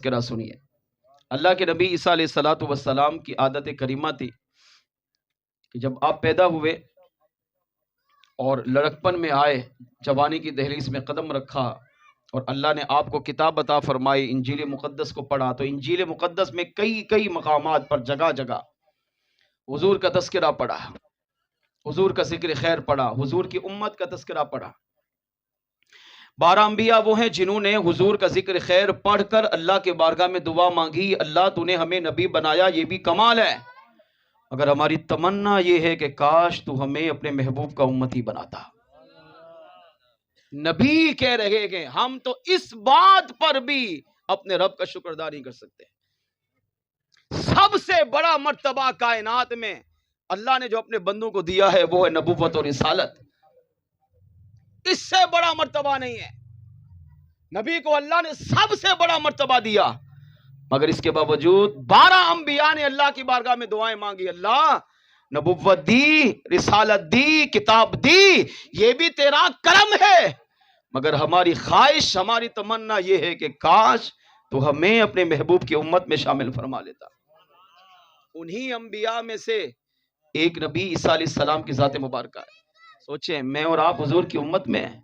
ذکر سنیے۔ اللہ کے نبی عیسیٰ علیہ الصلوۃ والسلام کی عادت کریمہ تھی کہ جب آپ پیدا ہوئے اور لڑکپن میں آئے، جوانی کی دہلیز میں قدم رکھا اور اللہ نے آپ کو کتاب عطا فرمائی، انجیل مقدس کو پڑھا، تو انجیل مقدس میں کئی مقامات پر جگہ جگہ حضور کا تذکرہ پڑھا، حضور کا ذکر خیر پڑھا، حضور کی امت کا تذکرہ پڑھا۔ 12 انبیاء وہ ہیں جنہوں نے حضور کا ذکر خیر پڑھ کر اللہ کے بارگاہ میں دعا مانگی، اللہ تو نے ہمیں نبی بنایا، یہ بھی کمال ہے، مگر ہماری تمنا یہ ہے کہ کاش تو ہمیں اپنے محبوب کا امتی بناتا۔ نبی کہہ رہے کہ ہم تو اس بات پر بھی اپنے رب کا شکر ادا نہیں کر سکتے۔ سب سے بڑا مرتبہ کائنات میں اللہ نے جو اپنے بندوں کو دیا ہے وہ ہے نبوت اور رسالت، اس سے بڑا مرتبہ نہیں ہے۔ نبی کو اللہ نے سب سے بڑا مرتبہ دیا، مگر اس کے باوجود 12 انبیاء نے اللہ کی بارگاہ میں دعائیں مانگی، اللہ نبوت دی، رسالت دی، کتاب دی، یہ بھی تیرا کرم ہے، مگر ہماری خواہش، ہماری تمنا یہ ہے کہ کاش تو ہمیں اپنے محبوب کی امت میں شامل فرما لیتا۔ انہی انبیاء میں سے ایک نبی عیسیٰ علیہ السلام کی ذات مبارکہ ہے۔ سوچیں، میں اور آپ حضور کی امت میں ہیں،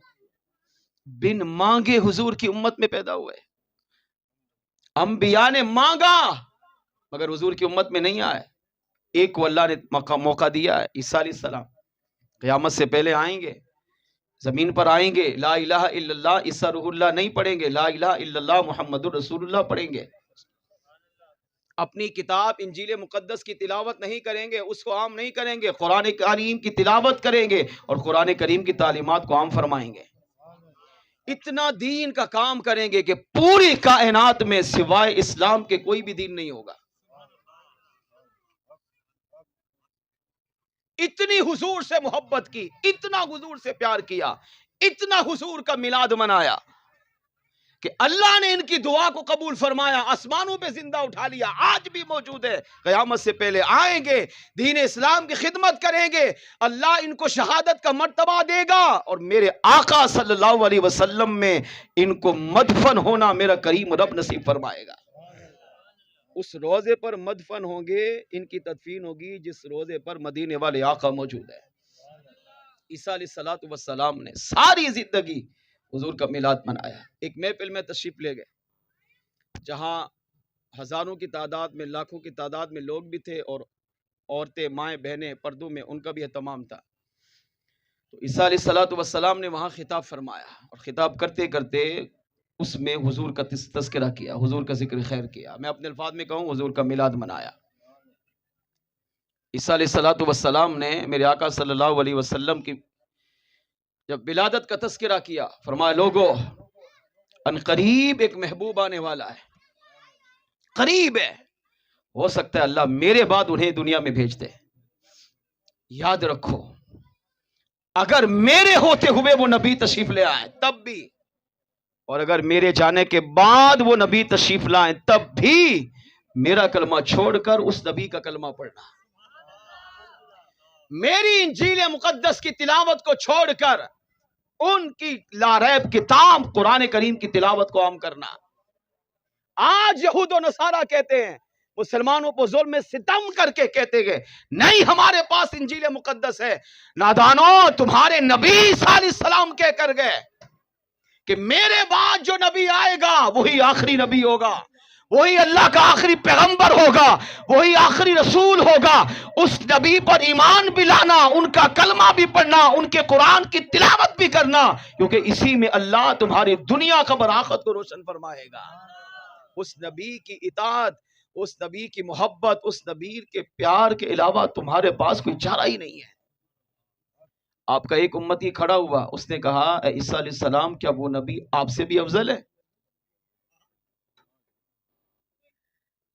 بن مانگے حضور کی امت میں پیدا ہوئے۔ انبیاء نے مانگا مگر حضور کی امت میں نہیں آئے، ایک کو اللہ نے موقع دیا ہے، عیسیٰ علیہ السلام قیامت سے پہلے آئیں گے، زمین پر آئیں گے، لا الہ الا اللہ عیسیٰ روح اللہ نہیں پڑھیں گے، لا الہ الا اللہ محمد الرسول اللہ پڑھیں گے، اپنی کتاب انجیل مقدس کی تلاوت نہیں کریں گے، اس کو عام نہیں کریں گے، قرآن کریم کی تلاوت کریں گے اور قرآن کریم کی تعلیمات کو عام فرمائیں گے۔ اتنا دین کا کام کریں گے کہ پوری کائنات میں سوائے اسلام کے کوئی بھی دین نہیں ہوگا۔ اتنی حضور سے محبت کی، اتنا حضور سے پیار کیا، اتنا حضور کا میلاد منایا کہ اللہ نے ان کی دعا کو قبول فرمایا، آسمانوں پہ زندہ اٹھا لیا، آج بھی موجود ہے، قیامت سے پہلے آئیں گے، دین اسلام کی خدمت کریں گے، اللہ ان کو شہادت کا مرتبہ دے گا، اور میرے آقا صلی اللہ علیہ وسلم میں ان کو مدفن ہونا میرا کریم رب نصیب فرمائے گا۔ اس روزے پر مدفن ہوں گے، ان کی تدفین ہوگی جس روزے پر مدینے والے آقا موجود ہے۔ عیسیٰ علیہ السلام نے ساری زندگی حضور کا میلاد منایا۔ ایک محفل میں تشریف لے گئے جہاں ہزاروں کی تعداد میں، لاکھوں کی تعداد میں لوگ بھی تھے، اور عورتیں، مائیں، بہنیں پردوں میں، ان کا بھی اہتمام تھا۔ تو عیسیٰ علیہ السلام نے وہاں خطاب فرمایا، اور خطاب کرتے کرتے اس میں حضور کا تذکرہ کیا، حضور کا ذکر خیر کیا، میں اپنے الفاظ میں کہوں حضور کا میلاد منایا۔ عیسیٰ علیہ السلام نے میرے آقا صلی اللہ علیہ وسلم کی جب ولادت کا تذکرہ کیا، فرمایا لوگو ان قریب ایک محبوب آنے والا ہے، قریب ہے، ہو سکتا ہے اللہ میرے بعد انہیں دنیا میں بھیج دے، یاد رکھو اگر میرے ہوتے ہوئے وہ نبی تشریف لے آئے تب بھی، اور اگر میرے جانے کے بعد وہ نبی تشریف لائیں تب بھی میرا کلمہ چھوڑ کر اس نبی کا کلمہ پڑھنا، میری انجیل مقدس کی تلاوت کو چھوڑ کر ان کی لا ریب کتاب قرآن کریم کی تلاوت کو عام کرنا۔ آج یہود و نصارہ کہتے ہیں، مسلمانوں کو ظلم میں ستم کر کے کہتے گئے نہیں ہمارے پاس انجیل مقدس ہے۔ نادانو، تمہارے نبی عیسیٰ علیہ السلام کہہ کر گئے کہ میرے بعد جو نبی آئے گا وہی آخری نبی ہوگا، وہی اللہ کا آخری پیغمبر ہوگا، وہی آخری رسول ہوگا، اس نبی پر ایمان بھی لانا، ان کا کلمہ بھی پڑھنا، ان کے قرآن کی تلاوت بھی کرنا، کیونکہ اسی میں اللہ تمہاری دنیا قبر آخرت کو روشن فرمائے گا۔ اس نبی کی اطاعت، اس نبی کی محبت، اس نبی کے پیار کے علاوہ تمہارے پاس کوئی چارہ ہی نہیں ہے۔ آپ کا ایک امتی کھڑا ہوا، اس نے کہا اے عیسیٰ علیہ السلام کیا وہ نبی آپ سے بھی افضل ہے؟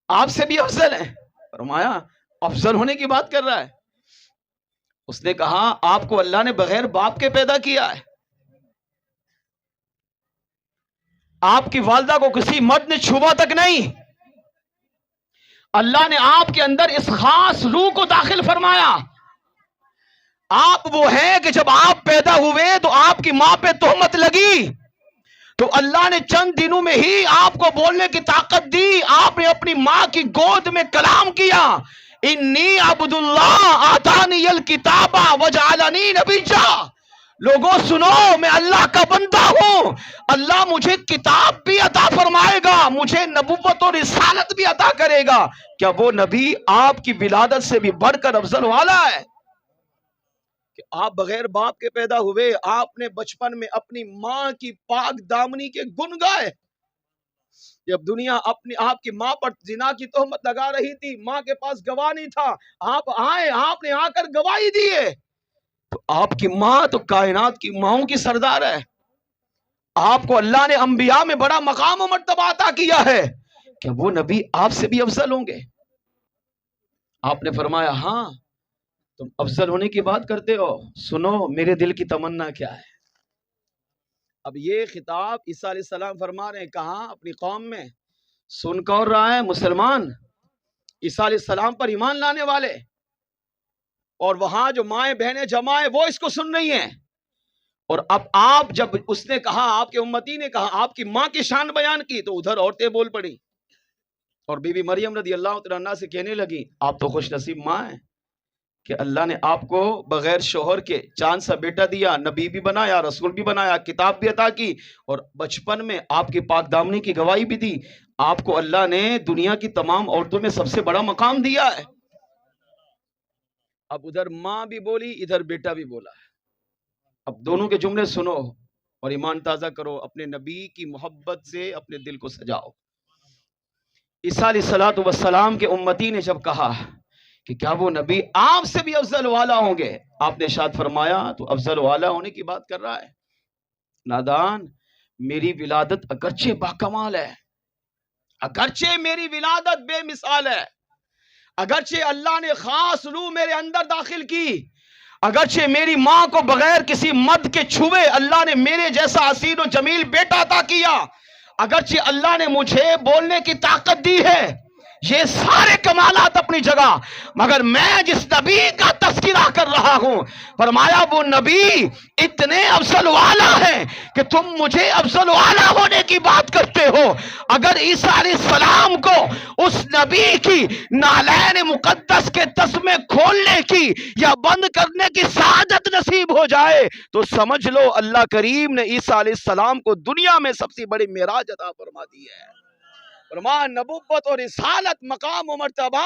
آپ سے بھی افضل ہے؟ فرمایا افضل ہونے کی بات کر رہا ہے؟ اس نے کہا آپ کو اللہ نے بغیر باپ کے پیدا کیا ہے، آپ کی والدہ کو کسی مرد نے چھوا تک نہیں، اللہ نے آپ کے اندر اس خاص روح کو داخل فرمایا، آپ وہ ہیں کہ جب آپ پیدا ہوئے تو آپ کی ماں پہ تہمت لگی تو اللہ نے چند دنوں میں ہی آپ کو بولنے کی طاقت دی. آپ نے اپنی ماں کی گود میں کلام کیا, انی عبد اللہ آتانی الکتاب وجعلنی نبیا. لوگوں سنو, میں اللہ کا بندہ ہوں, اللہ مجھے کتاب بھی عطا فرمائے گا, مجھے نبوت اور رسالت بھی عطا کرے گا. کیا وہ نبی آپ کی ولادت سے بھی بڑھ کر افضل والا ہے کہ آپ بغیر باپ کے پیدا ہوئے, آپ نے بچپن میں اپنی ماں کی پاک دامنی کے گن گائے. جب دنیا آپ کی ماں پر زنا کی تہمت لگا رہی تھی, ماں کے پاس گواہ نہیں تھا, آپ آئے, آپ نے آ کر گواہی دی ہے. تو آپ کی ماں تو کائنات کی ماؤں کی سردار ہے. آپ کو اللہ نے انبیاء میں بڑا مقام و مرتبہ عطا کیا ہے. کہ وہ نبی آپ سے بھی افضل ہوں گے؟ آپ نے فرمایا ہاں, تم افضل ہونے کی بات کرتے ہو, سنو میرے دل کی تمنا کیا ہے. اب یہ خطاب عیسیٰ علیہ السلام فرما رہے ہیں, کہاں؟ اپنی قوم میں. سن کون رہا ہے؟ مسلمان, عیسیٰ علیہ السلام پر ایمان لانے والے. اور وہاں جو مائیں بہنیں جمع ہیں وہ اس کو سن رہی ہیں. اور اب آپ جب اس نے کہا, آپ کے امتی نے کہا, آپ کی ماں کی شان بیان کی, تو ادھر عورتیں بول پڑی اور بی بی مریم رضی اللہ تعالیٰ عنہا سے کہنے لگی, آپ تو خوش نصیب ماں ہیں کہ اللہ نے آپ کو بغیر شوہر کے چاند سا بیٹا دیا, نبی بھی بنایا, رسول بھی بنایا, کتاب بھی عطا کی, اور بچپن میں آپ کی پاک دامنی کی گواہی بھی دی. آپ کو اللہ نے دنیا کی تمام عورتوں میں سب سے بڑا مقام دیا ہے. اب ادھر ماں بھی بولی, ادھر بیٹا بھی بولا. اب دونوں کے جملے سنو اور ایمان تازہ کرو, اپنے نبی کی محبت سے اپنے دل کو سجاؤ. عیسیٰ علیہ السلام کے امتی نے جب کہا کہ کیا وہ نبی آپ سے بھی افضل والا ہوں گے, آپ نے ارشاد فرمایا تو افضل والا ہونے کی بات کر رہا ہے. نادان, میری ولادت اگرچہ باکمال ہے, اگرچہ میری ولادت بے مثال ہے, اگرچہ اللہ نے خاص روح میرے اندر داخل کی, اگرچہ میری ماں کو بغیر کسی مد کے چھوئے اللہ نے میرے جیسا حسین و جمیل بیٹا عطا کیا, اگرچہ اللہ نے مجھے بولنے کی طاقت دی ہے, یہ سارے کمالات اپنی جگہ, مگر میں جس نبی کا تذکرہ کر رہا ہوں, فرمایا وہ نبی اتنے افضل والا ہے کہ تم مجھے افضل والا ہونے کی بات کرتے ہو. اگر عیسیٰ علیہ السلام کو اس نبی کی نالین مقدس کے تسمے کھولنے کی یا بند کرنے کی سعادت نصیب ہو جائے تو سمجھ لو اللہ کریم نے عیسیٰ علیہ السلام کو دنیا میں سب سے بڑی معراج عطا فرما دی ہے. فرمان نبوت اور رسالت مقام و مرتبہ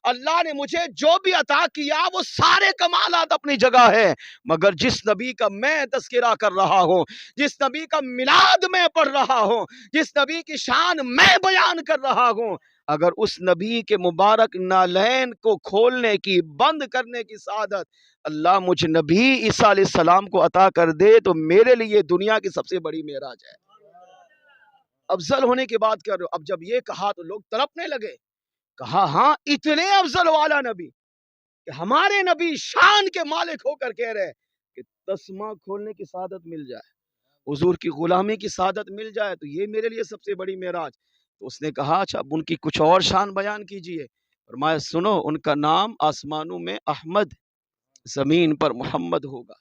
اللہ نے مجھے جو بھی عطا کیا وہ سارے کمالات اپنی جگہ ہے, مگر جس نبی کا میں تذکرہ کر رہا ہوں, جس نبی کا میلاد میں پڑھ رہا ہوں, جس نبی کی شان میں بیان کر رہا ہوں, اگر اس نبی کے مبارک نالین کو کھولنے کی بند کرنے کی سعادت اللہ مجھ نبی عیسیٰ علیہ السلام کو عطا کر دے تو میرے لیے دنیا کی سب سے بڑی معراج ہے. افضل ہونے کی بات کر رہے ہو. اب جب یہ کہا تو لوگ تڑپنے لگے, کہا ہاں اتنے افضل والا نبی کہ ہمارے نبی شان کے مالک ہو کر کہہ رہے کہ تسمہ کھولنے کی سعادت مل جائے, حضور کی غلامی کی سعادت مل جائے تو یہ میرے لیے سب سے بڑی معراج. تو اس نے کہا اچھا اب ان کی کچھ اور شان بیان کیجئے. فرمایا سنو, ان کا نام آسمانوں میں احمد, زمین پر محمد ہوگا.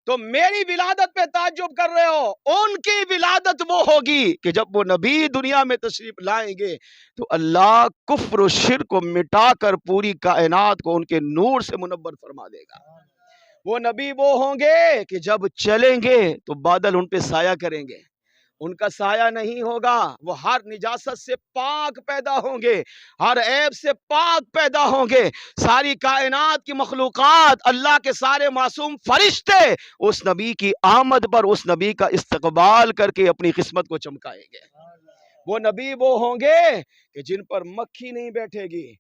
تو میری ولادت پہ تعجب کر رہے ہو, ان کی ولادت وہ ہوگی کہ جب وہ نبی دنیا میں تشریف لائیں گے تو اللہ کفر و شرک کو مٹا کر پوری کائنات کو ان کے نور سے منور فرما دے گا. وہ نبی وہ ہوں گے کہ جب چلیں گے تو بادل ان پہ سایہ کریں گے, ان کا سایہ نہیں ہوگا, وہ ہر نجاست سے پاک پیدا ہوں گے, ہر عیب سے پاک پیدا ہوں گے. ساری کائنات کی مخلوقات, اللہ کے سارے معصوم فرشتے اس نبی کی آمد پر اس نبی کا استقبال کر کے اپنی قسمت کو چمکائیں گے. وہ نبی وہ ہوں گے کہ جن پر مکھی نہیں بیٹھے گی,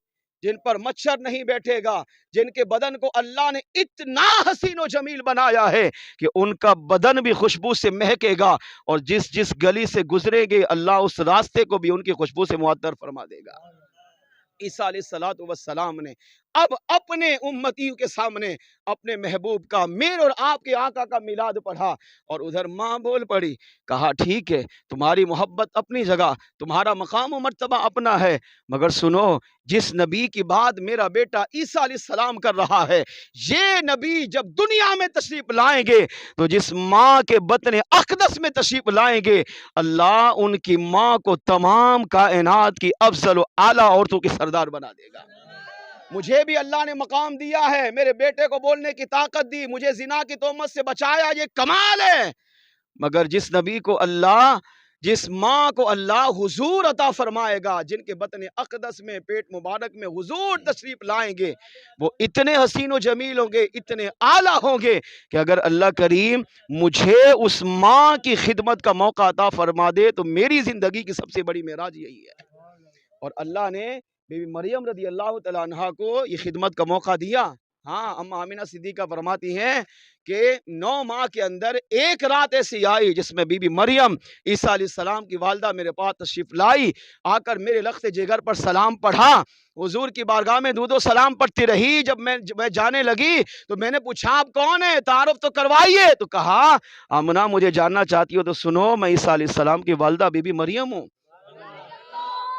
جن پر مچھر نہیں بیٹھے گا, جن کے بدن کو اللہ نے اتنا حسین و جمیل بنایا ہے کہ ان کا بدن بھی خوشبو سے مہکے گا, اور جس جس گلی سے گزرے گے اللہ اس راستے کو بھی ان کی خوشبو سے معطر فرما دے گا. عیسیٰ علیہ السلام نے اب اپنے امتیوں کے سامنے اپنے محبوب کا، میرے اور آپ کے آقا کا میلاد پڑھا، اور ادھر ماں بول پڑی. کہا ٹھیک ہے، تمہاری محبت اپنی جگہ، تمہارا مقام و مرتبہ اپنا ہے، مگر سنو، جس نبی کی بات میرا بیٹا عیسیٰ علیہ السلام کر رہا ہے، یہ نبی جب دنیا میں تشریف لائیں گے تو جس ماں کے بطن اقدس میں تشریف لائیں گے، اللہ ان کی ماں کو تمام کائنات کی افضل و اعلیٰ عورتوں کی سردار بنا دے گا. مجھے بھی اللہ نے مقام دیا ہے، میرے بیٹے کو بولنے کی طاقت دی، مجھے زنا کی تہمت سے بچایا، یہ کمال ہے. مگر جس نبی کو اللہ، جس ماں کو اللہ حضور عطا فرمائے گا، جن کے بطن اقدس میں، پیٹ مبارک میں حضور تشریف لائیں گے، وہ اتنے حسین و جمیل ہوں گے، اتنے اعلیٰ ہوں گے کہ اگر اللہ کریم مجھے اس ماں کی خدمت کا موقع عطا فرما دے تو میری زندگی کی سب سے بڑی معراج یہی ہے. اور اللہ نے بی بی مریم رضی اللہ تعالیٰ عنہ کو یہ خدمت کا موقع دیا. ہاں، اما آمینہ صدیقہ فرماتی ہیں کہ 9 ماہ کے اندر ایک رات ایسی آئی جس میں بی بی مریم عیسیٰ علیہ السلام کی والدہ میرے پاس تشریف لائی، آ کر میرے لخت جگر پر سلام پڑھا، حضور کی بارگاہ میں درود و سلام پڑھتی رہی. جب میں جانے لگی تو میں نے پوچھا آپ کون ہیں، تعارف تو کروائیے. تو کہا آمنہ مجھے جاننا چاہتی ہو تو سنو، میں عیسیٰ علیہ السلام کی والدہ بی بی مریم ہوں.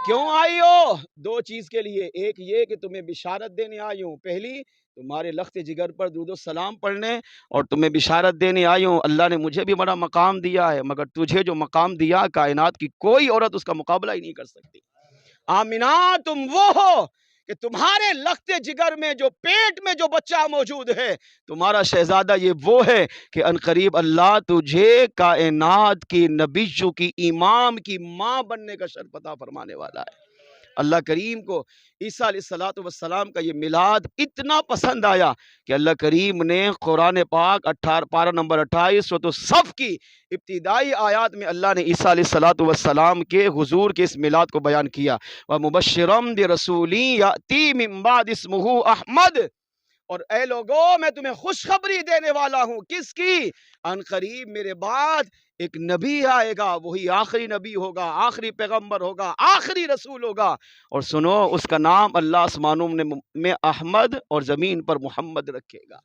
کیوں آئی ہو؟ 2 چیز کے لیے. ایک یہ کہ تمہیں بشارت دینے آئی ہوں، پہلی تمہارے لخت جگر پر درود و سلام پڑھنے، اور تمہیں بشارت دینے آئی ہوں اللہ نے مجھے بھی بڑا مقام دیا ہے، مگر تجھے جو مقام دیا کائنات کی کوئی عورت اس کا مقابلہ ہی نہیں کر سکتی. آمینہ تم وہ ہو کہ تمہارے لخت جگر میں، جو پیٹ میں جو بچہ موجود ہے، تمہارا شہزادہ یہ وہ ہے کہ عنقریب اللہ تجھے کائنات کی نبیوں کی امام کی ماں بننے کا شرف عطا فرمانے والا ہے. اللہ کریم کو عیسیٰ علیہ السلام کا یہ میلاد اتنا پسند آیا کہ اللہ کریم نے قرآن پاک پارہ نمبر 28 سورۃ الصف کی ابتدائی آیات میں اللہ نے عیسیٰ علیہ السلام کے حضور کے اس میلاد کو بیان کیا. وَمُبَشِّرًا بِرَسُولٍ يَأْتِي مِن بَعْدِ اسْمُهُ احمد. اور اے لوگوں، میں تمہیں خوشخبری دینے والا ہوں. کس کی؟ عنقریب میرے بعد ایک نبی آئے گا، وہی آخری نبی ہوگا، آخری پیغمبر ہوگا، آخری رسول ہوگا. اور سنو، اس کا نام اللہ آسمانوں میں احمد اور زمین پر محمد رکھے گا.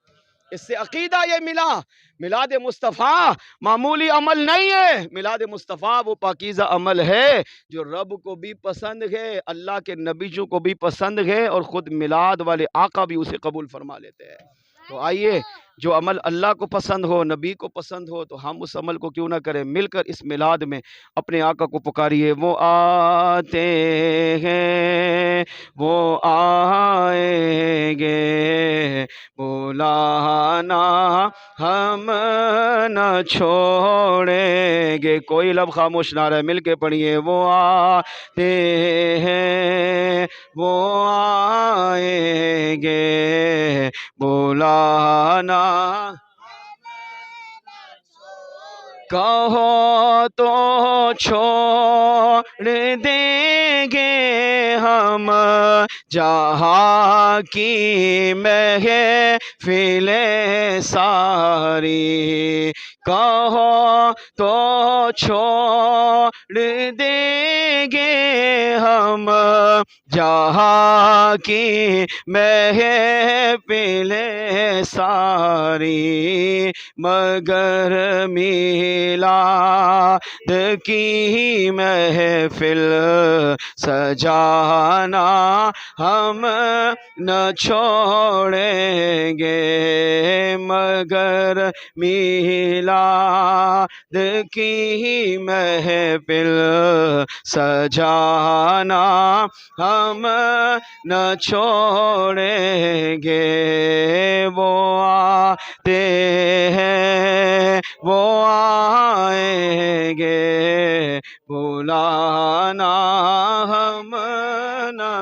اس سے عقیدہ یہ ملا، میلاد مصطفیٰ معمولی عمل نہیں ہے. میلاد مصطفیٰ وہ پاکیزہ عمل ہے جو رب کو بھی پسند ہے، اللہ کے نبیوں کو بھی پسند ہے، اور خود میلاد والے آقا بھی اسے قبول فرما لیتے ہیں. تو آئیے، جو عمل اللہ کو پسند ہو، نبی کو پسند ہو، تو ہم اس عمل کو کیوں نہ کریں. مل کر اس میلاد میں اپنے آقا کو پکاریے. وہ آتے ہیں، وہ آئیں گے، بلانا ہم نہ چھوڑیں گے. کوئی لب خاموش نہ رہے، مل کے پڑھیے. وہ آتے ہیں، وہ آئیں گے، بلانا کہو تو چھوڑ دیں گے ہم جہاں کی محفل ساری. کہو تو چھوڑ دیں گے ہم جہاں کی محفل ساری، مگر میلاد کی محفل سجانا ہم نہ چھوڑیں گے. مگر میلاد کی محفل سجانا ہم نہ چھوڑیں گے. وہ آتے ہیں، وہ آئیں گے، بلانا ہم نہ